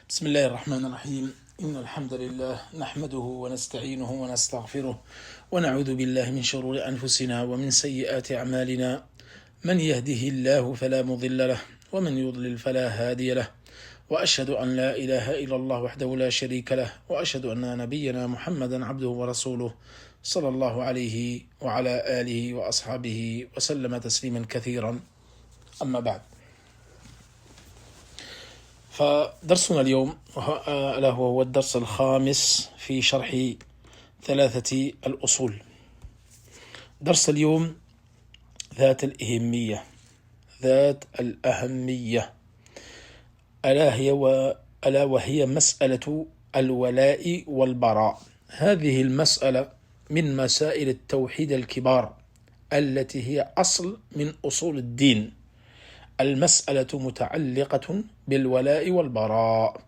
بسم الله الرحمن الرحيم إن الحمد لله نحمده ونستعينه ونستغفره ونعوذ بالله من شرور أنفسنا ومن سيئات أعمالنا من يهده الله فلا مضل له ومن يضلل فلا هادي له وأشهد أن لا إله إلا الله وحده لا شريك له وأشهد أن نبينا محمدا عبده ورسوله صلى الله عليه وعلى آله وأصحابه وسلم تسليما كثيرا أما بعد. فدرسنا اليوم ألا هو الدرس الخامس في شرح ثلاثة الأصول. درس اليوم ذات الأهمية ألا وهي مسألة الولاء والبراء. هذه المسألة من مسائل التوحيد الكبار التي هي أصل من أصول الدين. المسألة متعلقة بالولاء والبراء،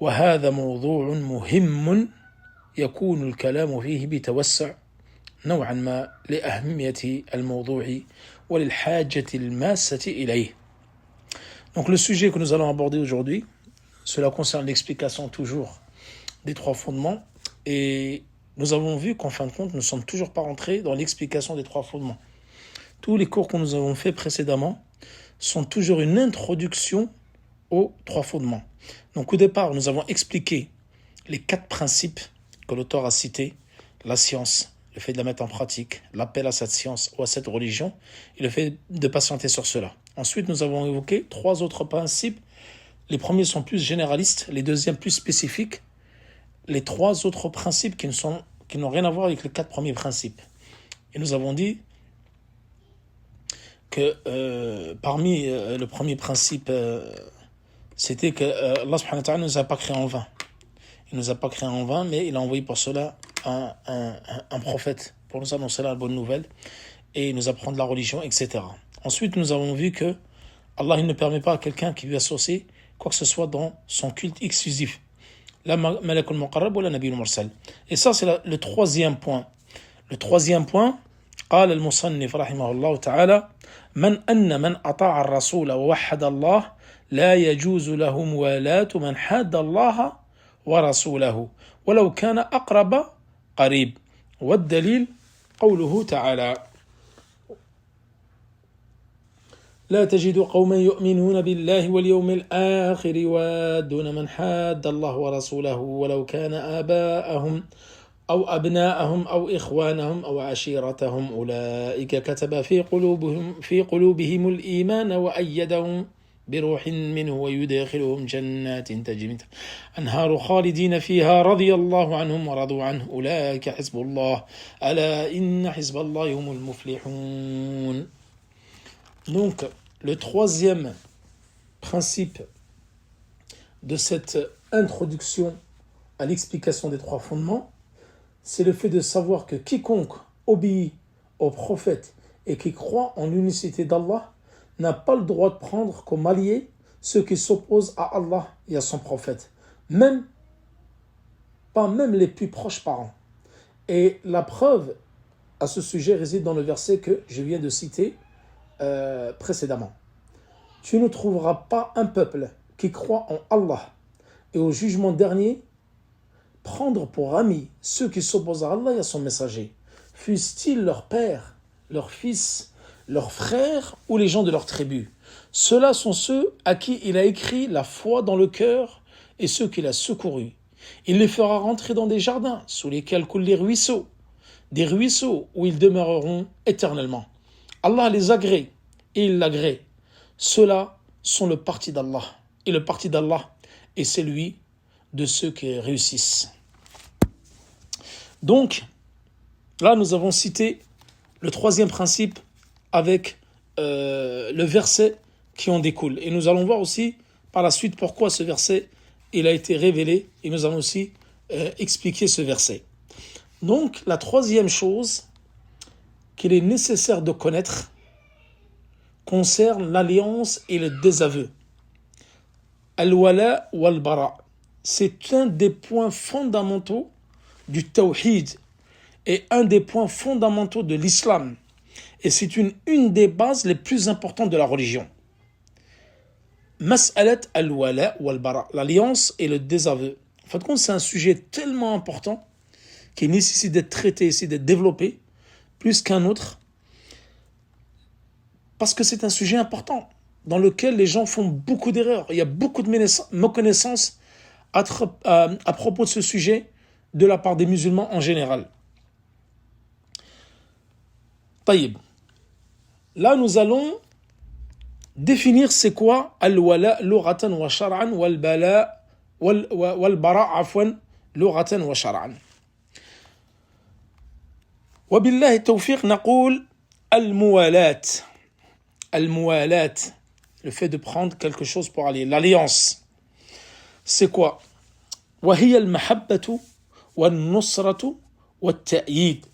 وهذا موضوع مهم يكون الكلام فيه بتوسع نوعا ما لأهمية الموضوع وللحاجة الماسة إليه. Donc le sujet que nous allons aborder aujourd'hui, cela concerne l'explication toujours des trois fondements, et nous avons vu qu'en fin de compte, nous ne sommes toujours pas rentrés dans l'explication des trois fondements. Tous les cours que nous avons faits précédemment sont toujours une introduction aux trois fondements. Donc au départ, nous avons expliqué les quatre principes que l'auteur a cités: la science, le fait de la mettre en pratique, l'appel à cette science ou à cette religion, et le fait de patienter sur cela. Ensuite, nous avons évoqué trois autres principes. Les premiers sont plus généralistes, les deuxièmes plus spécifiques, les trois autres principes qui n'ont rien à voir avec les quatre premiers principes. Et nous avons dit que parmi le premier principe, c'était que Allah subhanahu wa ta'ala ne nous a pas créés en vain. Il ne nous a pas créés en vain, mais il a envoyé pour cela un prophète, pour nous annoncer la bonne nouvelle et nous apprendre la religion, etc. Ensuite, nous avons vu que Allah il ne permet pas à quelqu'un qui lui associe quoi que ce soit dans son culte exclusif. La malakul muqarrab ou la nabiyul mursal. Et ça, c'est le troisième point. Le troisième point, قال المصنف رحمه الله تعالى: من أطاع الرسول ووحد الله لا يجوز له موالاة من حاد الله ورسوله ولو كان أقرب قريب. والدليل قوله تعالى: لا تجد قوما يؤمنون بالله واليوم الآخر يوادون من حاد الله ورسوله ولو كان آباءهم أو أبناءهم أو إخوانهم أو عشيرتهم أولئك كتب في قلوبهم الإيمان وأيدهم بروح منه ويدخلهم جنات تجري من أنهار خالدين فيها رضي الله عنهم ورضوا عنه أولئك حزب الله ألا إن حزب الله هم المفلحون. Donc, le troisième principe de cette introduction à l'explication des trois fondements, c'est le fait de savoir que quiconque obéit au prophète et qui croit en l'unicité d'Allah n'a pas le droit de prendre comme alliés ceux qui s'opposent à Allah et à son prophète, même les plus proches parents. Et la preuve à ce sujet réside dans le verset que je viens de citer précédemment. Tu ne trouveras pas un peuple qui croit en Allah et au jugement dernier prendre pour amis ceux qui s'opposent à Allah et à son messager, fussent-ils leur père, leur fils, leurs frères ou les gens de leur tribu. Ceux-là sont ceux à qui il a écrit la foi dans le cœur et ceux qu'il a secourus. Il les fera rentrer dans des jardins sous lesquels coulent les ruisseaux, des ruisseaux où ils demeureront éternellement. Allah les agrée et il l'agrée. Ceux-là sont le parti d'Allah. Et le parti d'Allah est celui de ceux qui réussissent. Donc, là, nous avons cité le troisième principe avec le verset qui en découle. Et nous allons voir aussi par la suite pourquoi ce verset il a été révélé. Et nous allons aussi expliquer ce verset. Donc, la troisième chose qu'il est nécessaire de connaître concerne l'alliance et le désaveu. Al-wala wal-bara. C'est un des points fondamentaux du tawhid et un des points fondamentaux de l'islam. Et c'est une des bases les plus importantes de la religion. Mas'alat al-wala wal-bara, l'alliance et le désaveu. En fin de compte, c'est un sujet tellement important qui nécessite d'être traité, ici, d'être développé, plus qu'un autre, parce que c'est un sujet important dans lequel les gens font beaucoup d'erreurs. Il y a beaucoup de méconnaissances à propos de ce sujet de la part des musulmans en général. Taïb. Là, nous allons définir c'est quoi al-wala lughatan wa shar'an wal-bala wal-bara afwan lughatan wa shar'an. وبالله التوفيق نقول الموالاة. الموالاة, le fait de prendre quelque chose pour aller. L'alliance, c'est quoi? وهي المحبة والنصرة والتأييد.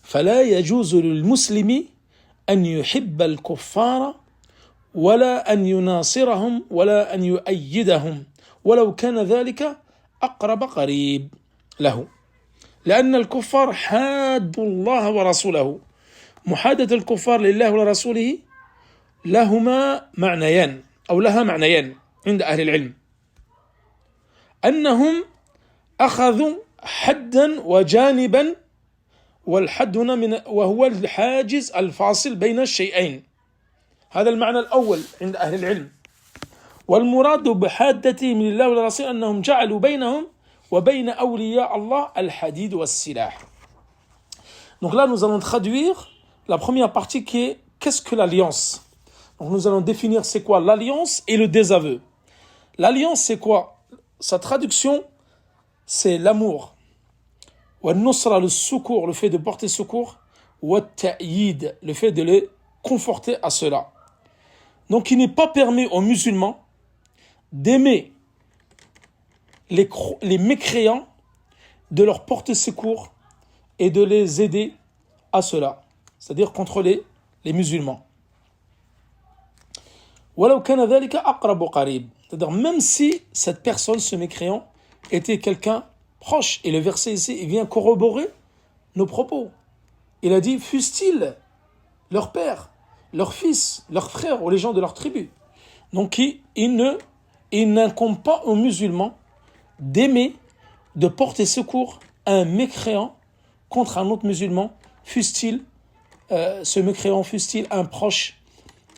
فلا يجوز للمسلم أن يحب الكفار ولا أن يناصرهم ولا أن يؤيدهم ولو كان ذلك أقرب قريب له. لأن الكفار حادوا الله ورسوله. محادة الكفار لله ولرسوله لهما معنيان أو لها معنيان عند أهل العلم، أنهم أخذوا حدا وجانبا، والحد هنا وهو الحاجز الفاصل بين الشيئين. هذا المعنى الأول عند أهل العلم. والمراد بحادتهم لله ولرسوله أنهم جعلوا بينهم وبين أولياء الله الحديد والسلاح. Donc là, nous allons traduire la première partie qui est qu'est-ce que l'alliance? Donc nous allons définir c'est quoi l'alliance et le désaveu. L'alliance, c'est quoi? Sa traduction, c'est l'amour. Wa-nusra, le secours, le fait de porter secours. Wa-ta'yid, le fait de les conforter à cela. Donc il n'est pas permis aux musulmans d'aimer les mécréants, de leur porter secours et de les aider à cela, c'est-à-dire contre les musulmans. وَلَوْ كَانَ ذَلِكَ أَقْرَبُ قَرِيبٌ, c'est-à-dire même si cette personne, ce mécréant, était quelqu'un proche. Et le verset ici, il vient corroborer nos propos. Il a dit, fussent-ils leur père, leur fils, leurs frères ou les gens de leur tribu. Donc il n'incombe pas aux musulmans d'aimer, de porter secours à un mécréant contre un autre musulman, fût-il ce mécréant, fût-il un proche,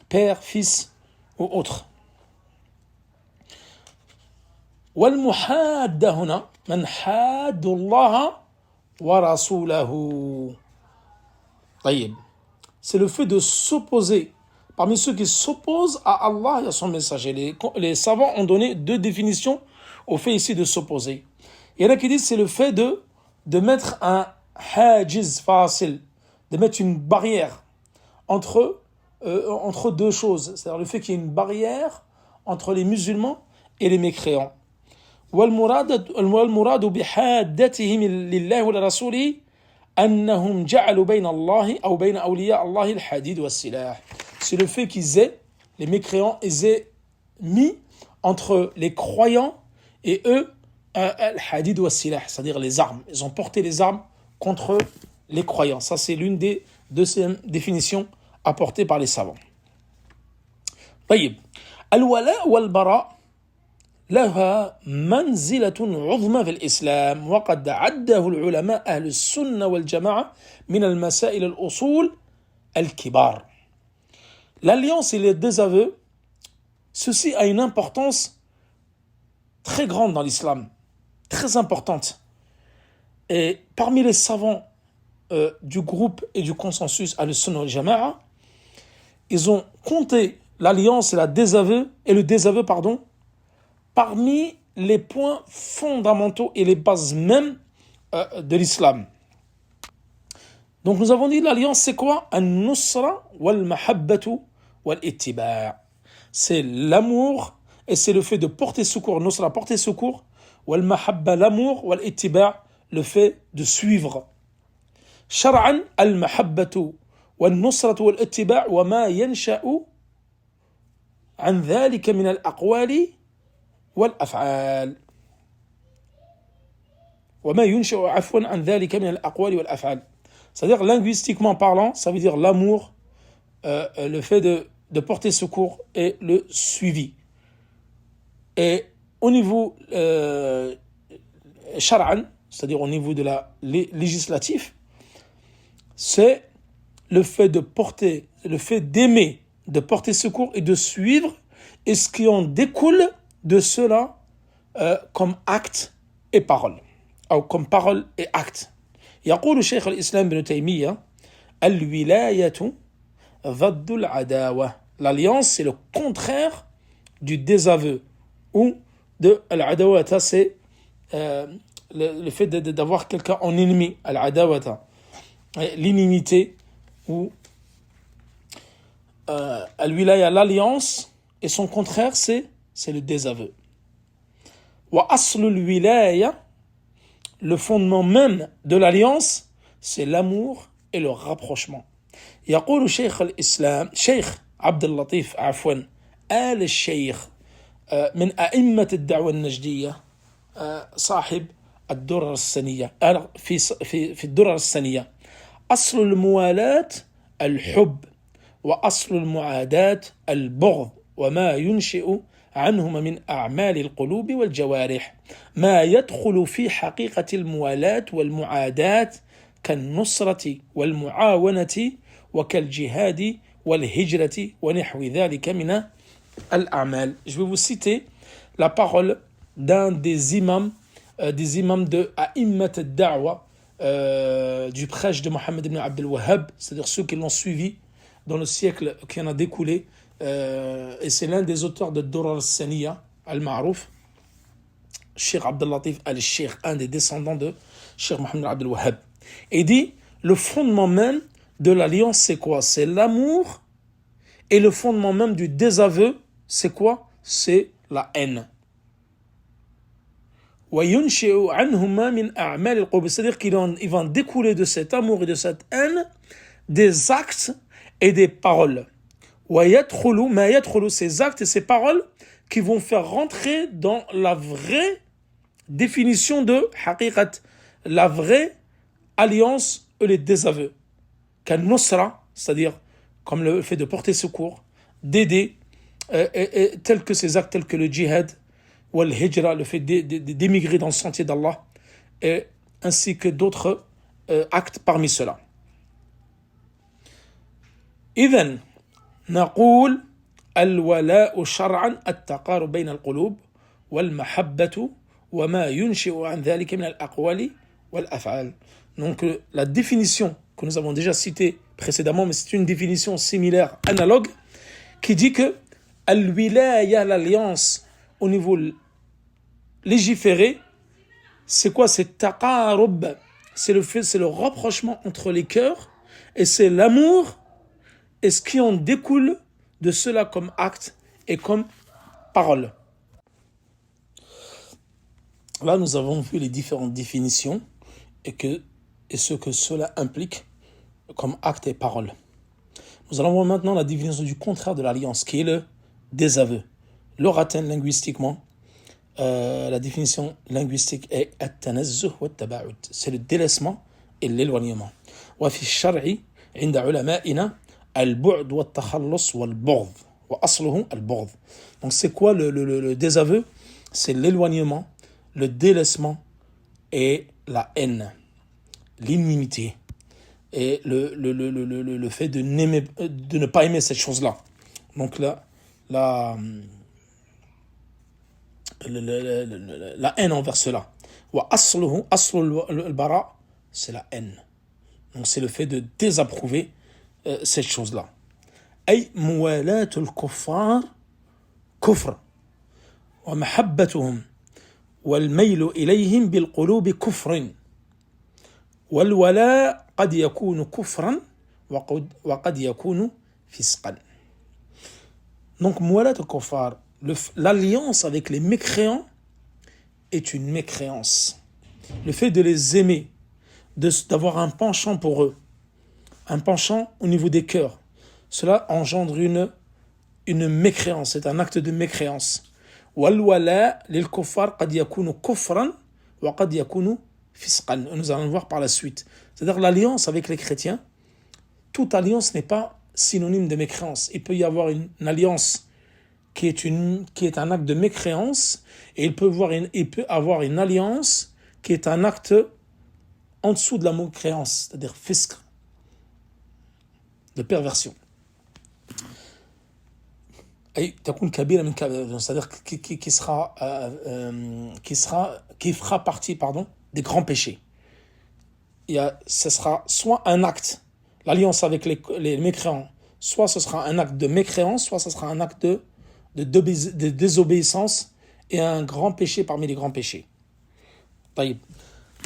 père, fils ou autre. والمحاد هنا من حاد الله ورسوله. طيب, c'est le fait de s'opposer. Parmi ceux qui s'opposent à Allah et à son messager. Les savants ont donné deux définitions au fait ici de s'opposer. Il y en a qui disent c'est le fait de mettre un hajiz fasil, de mettre une barrière entre deux choses. C'est-à-dire le fait qu'il y ait une barrière entre les musulmans et les mécréants. والمراد بحادتهم لله ولرسوله أنهم جعلوا بين الله أو بين أولياء الله الحديد والسلاح. C'est le fait qu'ils aient, les mécréants, ils aient mis entre les croyants et eux al-hadid wa silah, c'est-à-dire les armes. Ils ont porté les armes contre les croyants. Ça, c'est l'une des deuxièmes définitions apportées par les savants. طيب, الولاء والبراء لها منزلة عظمى في الإسلام وقد عده العلماء أهل السنة والجماعة من المسائل الأصول الكبار. L'alliance et le désaveu, ceci a une importance très grande dans l'islam, très importante. Et parmi les savants du groupe et du consensus Ahl-Sunnah wal Jama'a, ils ont compté l'alliance et le désaveu, parmi les points fondamentaux et les bases même de l'islam. Donc nous avons dit l'alliance c'est quoi? An-nusra wal-mahabbatu wal-ittiba'. C'est l'amour et c'est le fait de porter secours. Nusra, porter secours. Wal-mahabba, l'amour. Wal-ittiba', le fait de suivre. Shar'an al-mahabbatu wal-nusratu wal-ittiba' wa ma yansha'u an dhalika min al-aqwali wal-af'al. وما ينشأ عفوا عن ذلك من الأقوال والأفعال. C'est-à-dire, linguistiquement parlant, ça veut dire l'amour, le fait de porter secours et le suivi. Et au niveau shar'an, c'est-à-dire au niveau de la législatif, c'est le fait d'aimer, de porter secours et de suivre, et ce qui en découle de cela comme acte et parole, ou comme parole et acte. يقول شيخ الإسلام ابن تيمية الولاية ضد العداوة. L'alliance, c'est le contraire du désaveu ou de l'adawata, c'est le fait d'avoir quelqu'un en ennemi, al-adawata, l'inimité ou al-wilaya, l'alliance, et son contraire, c'est le désaveu. Wa aslul wilaya, le fondement même de l'alliance, c'est l'amour et le rapprochement. يقول شيخ الإسلام شيخ عبد اللطيف عفوا آل الشيخ من أئمة الدعوة النجدية صاحب الدرر السنية في الدرر السنية أصل الموالاة الحب وأصل المعاداة البغض وما ينشئ عنهما من أعمال القلوب والجوارح ما يدخل في حقيقة الموالاة والمعاداة كالنصرة والمعاونة وكالجهاد والهجرة ونحو ذلك من الأعمال. Je vais vous citer la parole d'un des imams de A'immat al-Da'wa, du prêche de Mohammed ibn Abdel Wahhab, c'est-à-dire ceux qui l'ont suivi dans le siècle qui en a découlé, et c'est l'un des auteurs de Durar al-Saniya al-Ma'rouf, Cheikh Abdel Latif al-Cheikh, un des descendants de Cheikh Mohammed Abdel Wahhab. Et dit, le fondement même de l'alliance, c'est quoi? C'est l'amour, et le fondement même du désaveu, c'est quoi? C'est la haine. C'est-à-dire qu'il va découler de cet amour et de cette haine des actes et des paroles. Ces actes et ces paroles qui vont faire rentrer dans la vraie définition de haqiqat, la vraie alliance et les désaveux. Kan-nusra, c'est-à-dire comme le fait de porter secours, d'aider, tels que ces actes, tels que le djihad, ou le hijra, le fait d'émigrer dans le sentier d'Allah, et ainsi que d'autres actes parmi ceux-là. إذن نقول الولاء شرعا التقارب بين القلوب والمحبة وما ينشئ عن ذلك من الأقوال والأفعال. Donc la définition que nous avons déjà citée précédemment, mais c'est une définition similaire, analogue, qui dit que al-wilaya, l'alliance au niveau légiféré, c'est quoi? C'est taqarub, c'est le rapprochement entre les cœurs, et c'est l'amour et ce qui en découle de cela comme acte et comme parole. Là, nous avons vu les différentes définitions et ce que cela implique comme acte et parole. Nous allons voir maintenant la définition du contraire de l'alliance, qui est le désaveu. L'oratin linguistiquement, la définition linguistique est at-tanazzuh wa at-taba'ud, c'est le délaissement et l'éloignement. Wa fi ash-shar'i 'inda 'ulama'ina al-bu'd wa at-takhallus wa al-bughd wa asluhu al-bughd. Donc c'est quoi le désaveu? C'est l'éloignement, le délaissement et la haine, l'inimité et le fait de ne pas aimer cette chose-là. Donc la haine envers cela. Wa asluhu, al-bara, c'est la haine. Donc c'est le fait de désapprouver cette chose-là. Ay muwalat al-kuffar kufr wa mahabbatuhum wal mayl ilayhim bil qulub kufr wal wala qad yakunu kufran wa qad yakunu fisqan. Donc muwalat al-kuffar, l'alliance avec les mécréants est une mécréance. Le fait de les aimer, d'avoir un penchant pour eux, un penchant au niveau des cœurs, cela engendre une mécréance, c'est un acte de mécréance. Wal-wala lil kuffar qad yakunu kufran wa qad yakunu fisqan. Nous allons voir par la suite. C'est-à-dire l'alliance avec les chrétiens, toute alliance n'est pas synonyme de mécréance. Il peut y avoir une alliance qui est un acte de mécréance, et il peut avoir une alliance qui est un acte en dessous de la mécréance, c'est-à-dire fisc, de perversion. C'est-à-dire qui fera partie des grands péchés. Ce sera soit un acte, l'alliance avec les mécréants, soit ce sera un acte de mécréance, soit ce sera un acte de désobéissance et un grand péché parmi les grands péchés.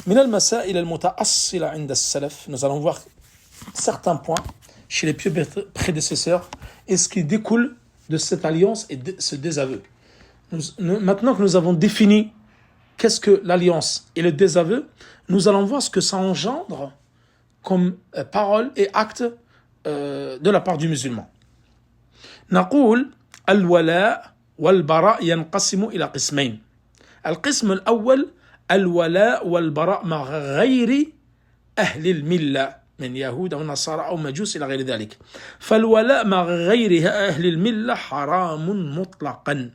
Nous allons voir certains points chez les pieux prédécesseurs et ce qui découle de cette alliance et de ce désaveu. Maintenant que nous avons défini qu'est-ce que l'alliance et le désaveu, nous allons voir ce que ça engendre comme parole et acte de la part du musulman. نقول الولاء والبراء ينقسم إلى قسمين. القسم الأول الولاء والبراء مع غير أهل الملة من يهود أو نصارى أو مجوس إلى غير ذلك. فالولاء مع غير أهل الملة حرام مطلقا،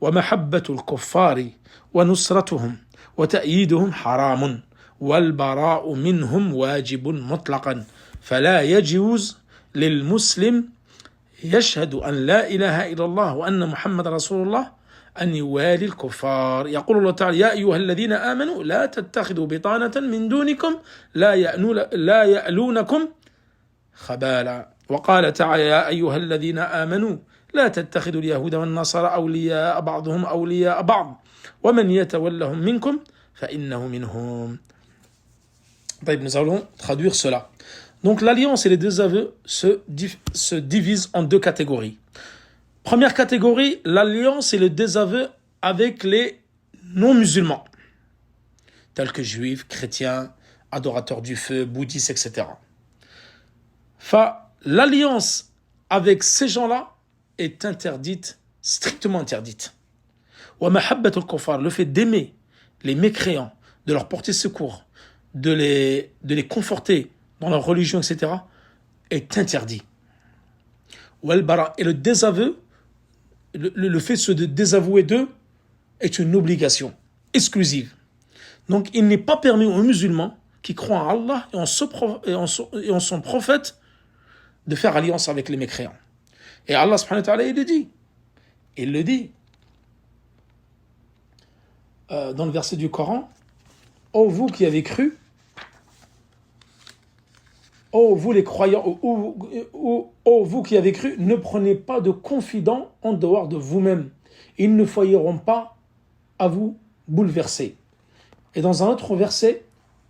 ومحبة الكفار ونصرتهم وتأييدهم حرام، والبراء منهم واجب مطلقا، فلا يجوز للمسلم يشهد أن لا إله إلا الله وأن محمد رسول الله أن يوالي الكفار. يقول الله تعالى: يا أيها الذين آمنوا لا تتخذوا بطانة من دونكم لا يألونكم خبالا. وقال تعالى: يا أيها الذين آمنوا لا تتخذوا اليهود والنصارى أولياء بعضهم أولياء بعض ومن يتولهم منكم فإنه منهم. Nous allons traduire cela. Donc l'alliance et les désaveux se divisent en deux catégories. Première catégorie, l'alliance et le désaveu avec les non-musulmans, tels que juifs, chrétiens, adorateurs du feu, bouddhistes, etc. L'alliance avec ces gens-là est interdite, strictement interdite. Le fait d'aimer les mécréants, de leur porter secours, de les conforter dans leur religion, etc., est interdit. Et le désaveu, le fait de désavouer d'eux est une obligation exclusive. Donc il n'est pas permis aux musulmans qui croient en Allah et en son prophète de faire alliance avec les mécréants. Et Allah subhanahu wa ta'ala, il le dit dans le verset du Coran: ô vous qui avez cru, ô vous les croyants, ô vous qui avez cru, ne prenez pas de confidents en dehors de vous-même. Ils ne failleront pas à vous bouleverser. Et dans un autre verset: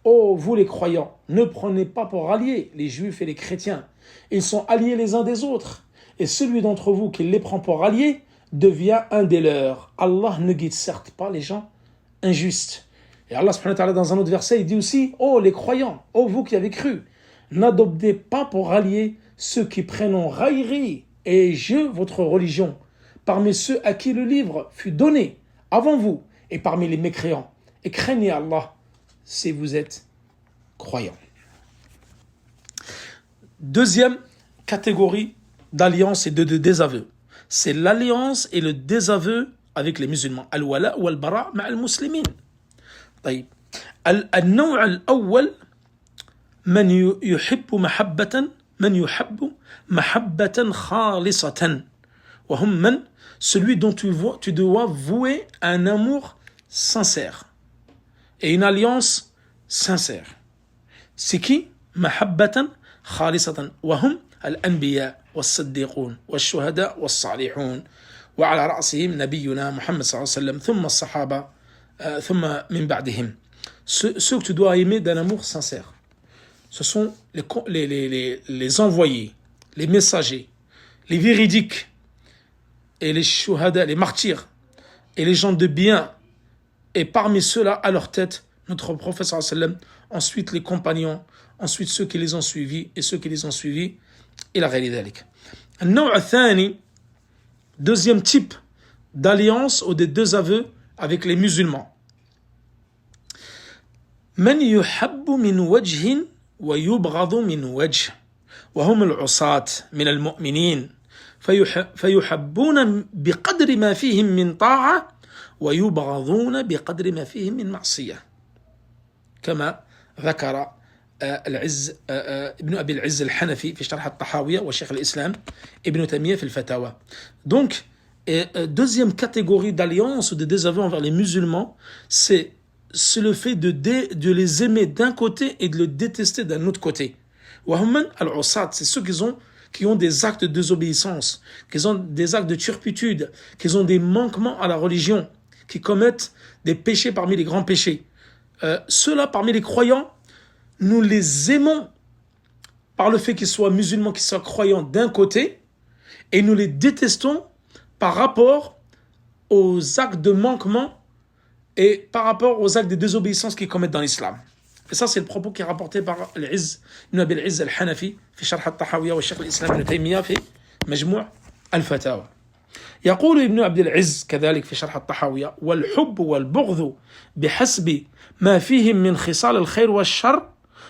ô vous les croyants, ne prenez pas pour alliés les juifs et les chrétiens. Ils sont alliés les uns des autres. Et celui d'entre vous qui les prend pour alliés devient un des leurs. Allah ne guide certes pas les gens injustes. Et Allah subhanahu wa ta'ala, dans un autre verset, il dit aussi: ô les croyants, ô vous qui avez cru, n'adoptez pas pour alliés ceux qui prennent en raillerie et jeu votre religion, parmi ceux à qui le livre fut donné avant vous et parmi les mécréants. Et craignez Allah si vous êtes croyants. Deuxième catégorie d'alliance et de désaveu, c'est l'alliance et le désaveu avec les musulmans. Al-wala wa al-bara ma al-muslimin. طيب النوع الأول من يحب محبة خالصة وهم من celui dont tu dois vouer un amour sincère et une alliance sincère. C'est qui? محبة خالصة وهم الأنبياء والصديقون والشهداء والصالحون وعلى رأسهم نبينا محمد صلى الله عليه وسلم ثم الصحابة ثم من بعدهم. Ceux que tu dois aimer d'un amour sincère, ce sont les envoyés, les messagers, les véridiques, et les shuhada, les martyrs, et les gens de bien, et parmi ceux-là, à leur tête, notre prophète sallallahu alayhi wa sallam, ensuite les compagnons, ensuite ceux qui les ont suivis, et ceux qui les ont suivis, إلى غير ذلك. النوع الثاني, deuxième type d'alliance ou de désaveu avec les musulmans. من يحب من وجه ويبغض من وجه وهم العصاة من المؤمنين فيحبون بقدر ما فيهم من طاعة ويبغضون بقدر ما فيهم من معصية كما ذكر العز ابن أبي العز الحنفي في شرح الطحاوية وشيخ الإسلام ابن تيمية في الفتاوى. Donc, deuxième catégorie d'alliance ou de désaveu envers les musulmans, c'est le fait de les aimer d'un côté et de le détester d'un autre côté. وهم العصاة, c'est ceux qui ont des actes de désobéissance, qui ont des actes de turpitude, qui ont des manquements à la religion, qui commettent des péchés parmi les grands péchés. Ceux-là, parmi les croyants, nous les aimons par le fait qu'ils soient musulmans, qu'ils soient croyants d'un côté, et nous les détestons par rapport aux actes de manquement et par rapport aux actes de désobéissance qu'ils commettent dans l'islam. Et ça, c'est le propos qui est rapporté par Al-Izz, Ibn Abi al-Izz al-Hanafi, في شرح الطحاوية والشيخ الإسلام ابن تيمية في مجموع الفتاوى. يقول ابن عبد العز كذلك في شرح الطحاوية: والحب والبغض بحسب ما فيهم من خصال الخير والشر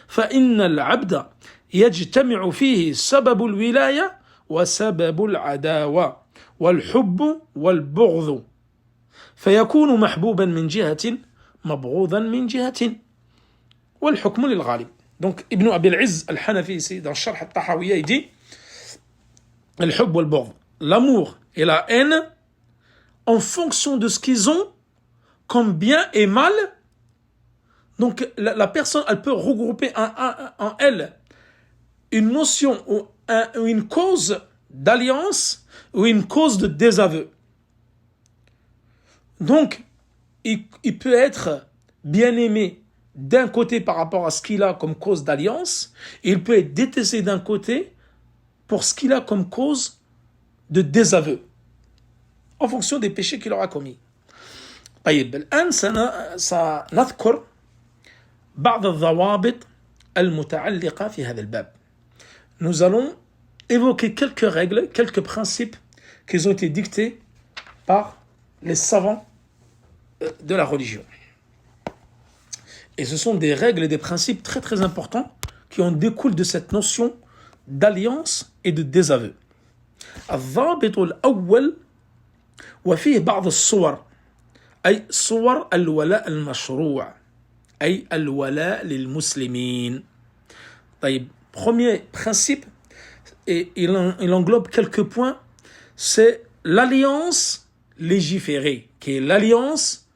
فإن العبد يجتمع فيه سبب الولاية وسبب العداوة والحب والبغض فيكون محبوبا من جهة مبغوضا من جهة والحكم للغالب. Donc Ibn Abi al-Izz al-Hanafi ici dans Sharh al-Tahawiyya il dit الحب والبغض, l'amour et la haine en fonction de ce qu'ils ont comme bien et mal. Donc la personne, elle peut regrouper en elle une notion ou une cause d'alliance ou une cause de désaveu. Donc il peut être bien aimé d'un côté par rapport à ce qu'il a comme cause d'alliance, et il peut être détesté d'un côté pour ce qu'il a comme cause de désaveu, en fonction des péchés qu'il aura commis. طيب الآن سنذكر بعض الضوابط المتعلقة في هذا الباب. Nous allons évoquer quelques règles, quelques principes qui ont été dictés par les savants de la religion. Et ce sont des règles et des principes très très importants qui en découlent de cette notion d'alliance et de désaveu. الضابط الأول وفيه بعض الصور أي صور الولاء المشروع أي الولاء للمسلمين. طيب, premier principe, et il englobe quelques points, c'est l'alliance légiférée, qui est l'alliance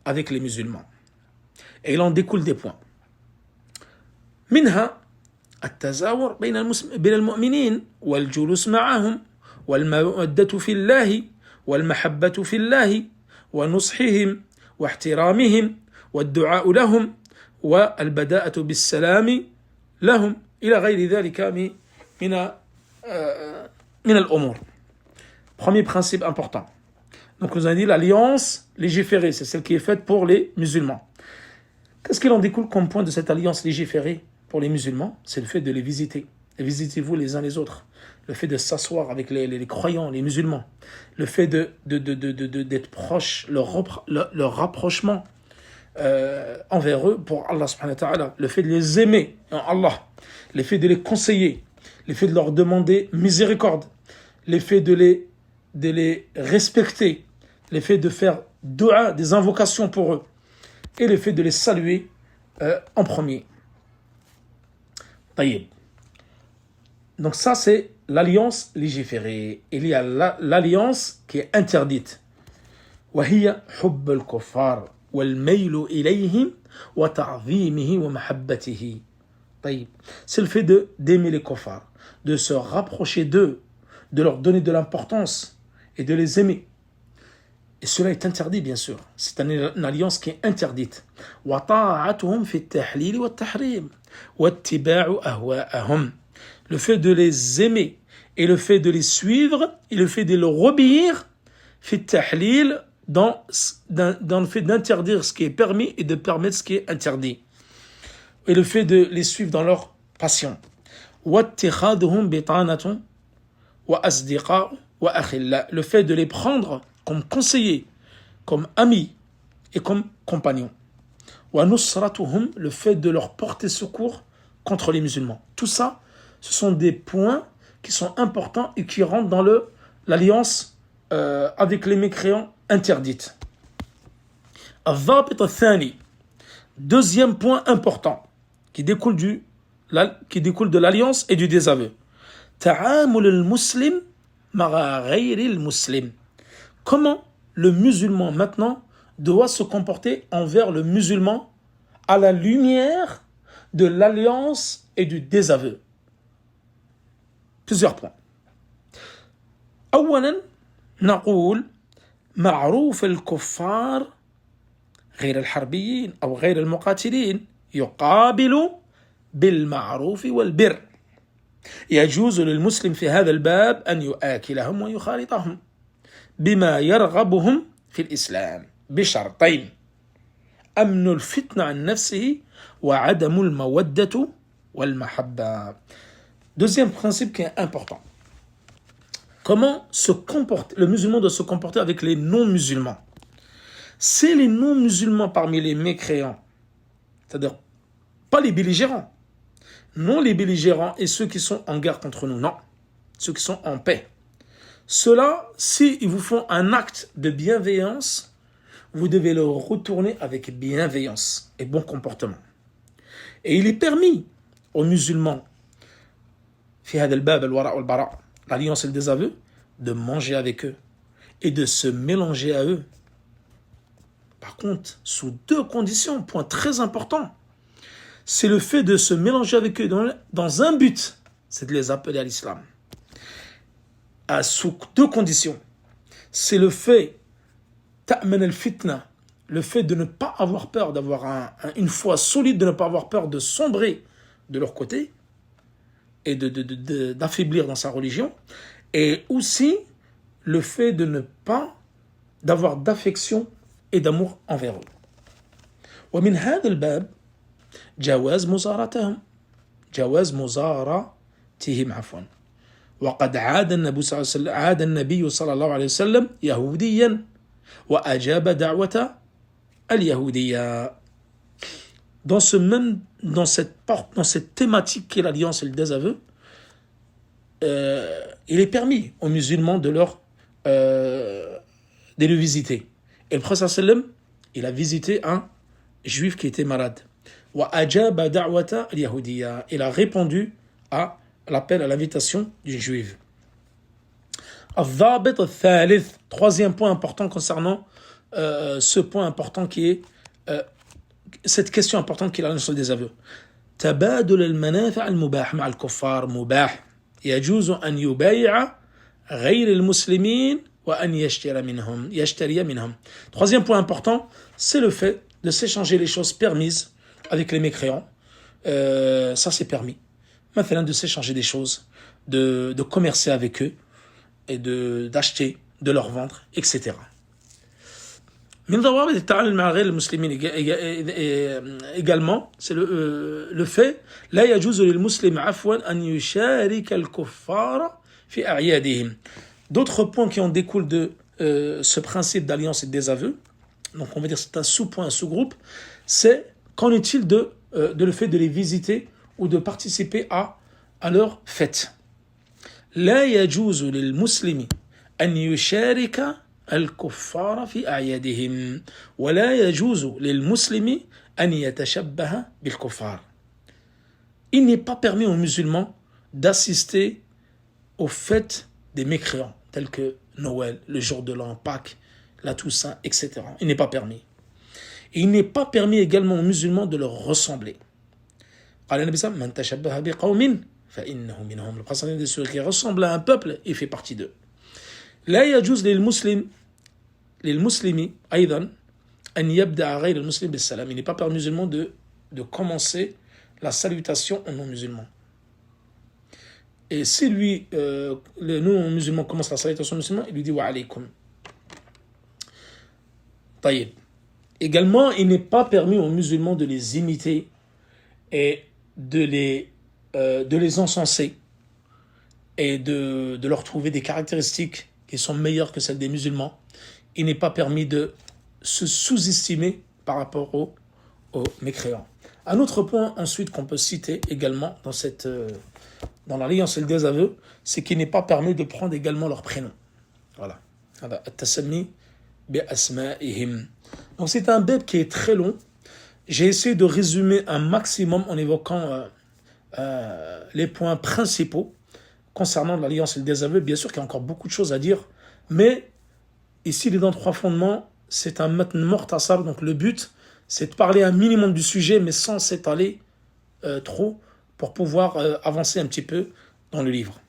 avec les musulmans. Et il en découle des points. منها التزاور بين المؤمنين والجلوس معهم والمودة في الله والمحبة في الله ونصحهم واحترامهم والدعاء لهم والبداءة بالسلام لهم إلى غير ذلك من الأمور. Premier principe important. Donc nous avons dit l'alliance légiférée, c'est celle qui est faite pour les musulmans. Qu'est-ce qu'il en découle comme point de cette alliance légiférée pour les musulmans? C'est le fait de les visiter. Et visitez-vous les uns les autres. Le fait de s'asseoir avec les croyants, les musulmans. Le fait d'être proche, leur rapprochement envers eux pour Allah subhanahu wa ta'ala. Le fait de les aimer en Allah. Le fait de les conseiller. Le fait de leur demander miséricorde. Le fait de les respecter. Le fait de faire dua, des invocations pour eux. Et le fait de les saluer en premier. Taïb. Donc ça, c'est l'alliance légiférée. Il y a l'alliance qui est interdite. وهي حب الكفار والميل إليهم وتعظيمه ومحبته. طيب. C'est le fait d'aimer les kuffars, de se rapprocher d'eux, de leur donner de l'importance et de les aimer. Et cela est interdit, bien sûr. C'est une alliance qui est interdite. وطاعتهم في التحليل والتحريم واتباع أهواءهم. Le fait de les aimer et le fait de les suivre et le fait de leur obéir في التحليل dans le fait d'interdire ce qui est permis et de permettre ce qui est interdit. Et le fait de les suivre dans leur passion. واتخاذهم بطانة وأصدقاء وأخلاء. Le fait de les prendre comme conseillers, comme amis et comme compagnons. وَنُصْرَتُهُمْ, le fait de leur porter secours contre les musulmans. Tout ça, ce sont des points qui sont importants et qui rentrent dans l'alliance avec les mécréants interdite. الضابط الثاني, deuxième point important qui découle de l'alliance et du désaveu. تعامل المسلم مع غير المسلم. Comment le musulman maintenant doit se comporter envers le musulman à la lumière de l'alliance et du désaveu. Plusieurs points. أولا نقول معروف الكفار غير الحربيين أو غير المقاتلين يقابل بالمعروف والبر. يجوز للمسلم في هذا الباب أن يؤاكلهم ويخالطهم بما يرغبهم في الإسلام بشرطين: أمن الفتنة عن نفسه وعدم المودة والمحبة. Deuxième principe qui est important. Comment le musulman doit se comporter avec les non-musulmans. C'est les non-musulmans parmi les mécréants, c'est-à-dire pas les belligérants, non les belligérants et ceux qui sont en guerre contre nous, non, ceux qui sont en paix. Ceux-là, s'ils vous font un acte de bienveillance, vous devez le retourner avec bienveillance et bon comportement. Et il est permis aux musulmans, fi hada al-bab al-wara' wal-bara', l'alliance et le désaveu, de manger avec eux et de se mélanger à eux. Par contre, sous deux conditions, point très important, c'est le fait de se mélanger avec eux dans un but, c'est de les appeler à l'islam. Sous deux conditions, c'est le fait ta'man al-fitna, le fait de ne pas avoir peur, d'avoir une foi solide, de ne pas avoir peur de sombrer de leur côté et d'affaiblir dans sa religion, et aussi le fait de ne pas d'avoir d'affection et d'amour envers eux. ومن هذا الباب جواز مزارتهم عفوا وقد عاد النبي صلى الله عليه وسلم يهوديا وأجاب دعوة اليهودية. Dans cette thématique qui est l'alliance et le désaveu, il est permis aux musulmans de le visiter. Et le prophète sallam, il a visité un juif qui était malade. وَأَجَابَ دَعْوَةَ الْيَهُودِيَّةِ. Il a répondu à l'appel à l'invitation du juif. الضابط الثالث, troisième point important concernant ce point important qui est cette question importante qui est la notion des aveux. تبادل المنافع المباح مع الكفار مباح يجوز أن يبايع غير المسلمين وأن يشتري منهم. Troisième point important, c'est le fait de s'échanger les choses permises avec les mécréants. Ça c'est permis. Maintenant de s'échanger des choses, de commercer avec eux et d'acheter, de leur vendre, etc. من ضوابط التعامل مع غير المسلمين également, c'est le fait لا يجوز للمسلم عفوا أن يشارك الكفار في أعيادهم. D'autres points qui en découlent de ce principe d'alliance et de désaveu, donc on va dire c'est un sous-point, un sous-groupe, c'est qu'en est-il de le fait de les visiter ou de participer à leur fête. لا يجوز للمسلم أن يشارك الكفار في أعيادهم ولا يجوز للمسلم أن يتشبه بالكفار. Il n'est pas permis aux musulmans d'assister aux fêtes des mécréants, tels que Noël, le jour de l'an, Pâques, la Toussaint, etc. Il n'est pas permis. Et il n'est pas permis également aux musulmans de leur ressembler. قال النبي صلى الله عليه وسلم من تشبه بقوم فإنه منهم. Le principe de ceux qui ressemblent à un peuple, il fait partie d'eux. لا يجوز للمسلم أيضا أن يبدأ غير المسلم بالسلام. Il n'est pas permis aux musulmans de commencer la salutation aux non-musulmans. Et si lui, le non-musulman commence la salutation aux musulmans, il lui dit wa alaykum. طيب. Également, il n'est pas permis aux musulmans de les imiter et de les encenser et de leur trouver des caractéristiques qui sont meilleures que celles des musulmans. Il n'est pas permis de se sous-estimer par rapport aux mécréants. Un autre point ensuite qu'on peut citer également dans cette dans l'alliance et le désaveu, c'est qu'il n'est pas permis de prendre également leur prénom. Voilà. At-tasammi bi asma'ihim. Donc c'est un bab qui est très long. J'ai essayé de résumer un maximum en évoquant les points principaux concernant l'alliance et le désaveu. Bien sûr qu'il y a encore beaucoup de choses à dire, mais ici les 3 fondements, c'est un matn mukhtasar, donc le but c'est de parler un minimum du sujet mais sans s'étaler trop pour pouvoir avancer un petit peu dans le livre.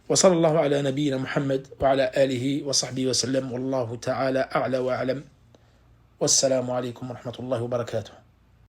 وصلى الله على نبينا محمد وعلى آله وصحبه وسلم والله تعالى أعلى وأعلم والسلام عليكم ورحمة الله وبركاته.